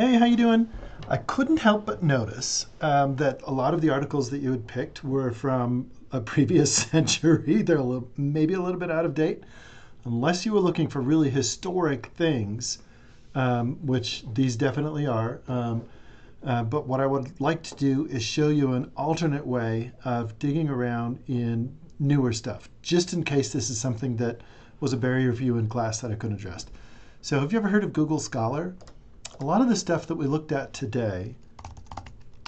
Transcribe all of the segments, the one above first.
Hey, how you doing? I couldn't help but notice that a lot of the articles that you had picked were from a previous century. They're maybe a little bit out of date, unless you were looking for really historic things, which these definitely are. But what I would like to do is show you an alternate way of digging around in newer stuff, just in case this is something that was a barrier for you in class that I couldn't address. So have you ever heard of Google Scholar? A lot of the stuff that we looked at today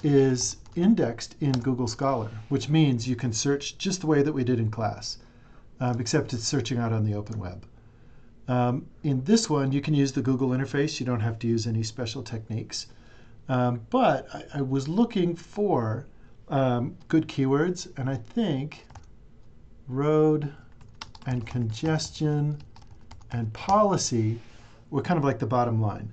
is indexed in Google Scholar, which means you can search just the way that we did in class, except it's searching out on the open web. In this one, you can use the Google interface. You don't have to use any special techniques. But I was looking for good keywords, and I think road and congestion and policy were kind of like the bottom line.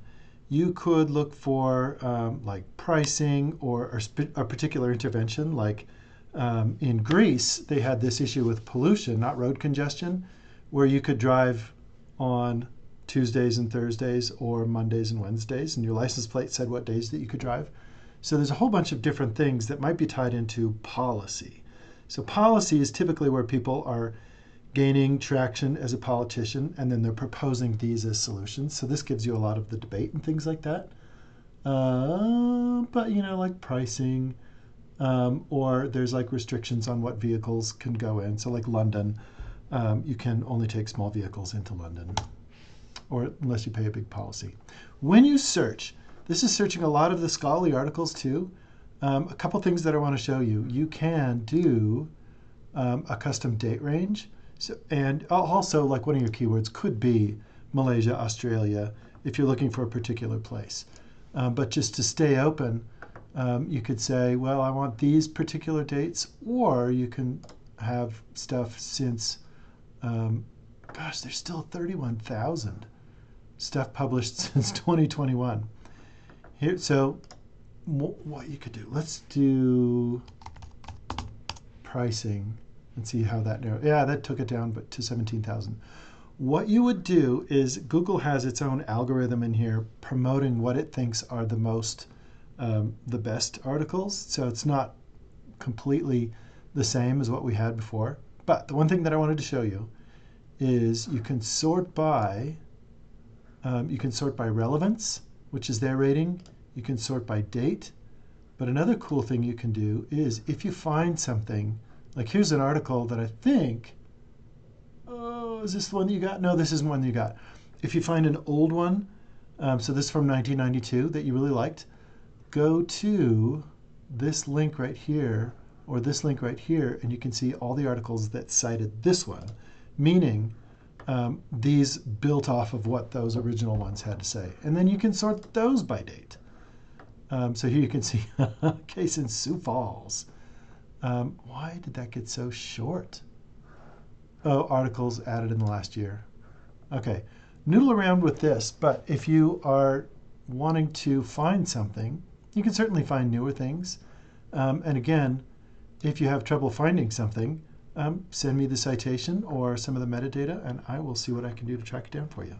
You could look for like pricing or a particular intervention. Like in Greece, they had this issue with pollution, not road congestion, where you could drive on Tuesdays and Thursdays or Mondays and Wednesdays, and your license plate said what days that you could drive. So there's a whole bunch of different things that might be tied into policy. So policy is typically where people are gaining traction as a politician, and then they're proposing these as solutions. So this gives you a lot of the debate and things like that. But like pricing, or there's like restrictions on what vehicles can go in. So like London, you can only take small vehicles into London, or unless you pay a big policy. When you search, this is searching a lot of the scholarly articles too. A couple things that I want to show you. You can do a custom date range. So, and also, like one of your keywords could be Malaysia, Australia, if you're looking for a particular place. But just to stay open, you could say, well, I want these particular dates, or you can have stuff since, gosh, there's still 31,000 stuff published since 2021. Here, so what you could do, let's do pricing and see how that narrows. Yeah, that took it down but to 17,000. What you would do is Google has its own algorithm in here promoting what it thinks are the best articles. So it's not completely the same as what we had before. But the one thing that I wanted to show you is you can sort by relevance, which is their rating. You can sort by date. But another cool thing you can do is if you find something, like here's an article that I think, oh, is this the one that you got? No, this isn't one that you got. If you find an old one, so this is from 1992 that you really liked, go to this link right here, or this link right here, and you can see all the articles that cited this one, meaning these built off of what those original ones had to say. And then you can sort those by date. So here you can see a case in Sioux Falls. Why did that get so short? Oh, articles added in the last year. Okay, noodle around with this, but if you are wanting to find something, you can certainly find newer things. And again, if you have trouble finding something, send me the citation or some of the metadata, and I will see what I can do to track it down for you.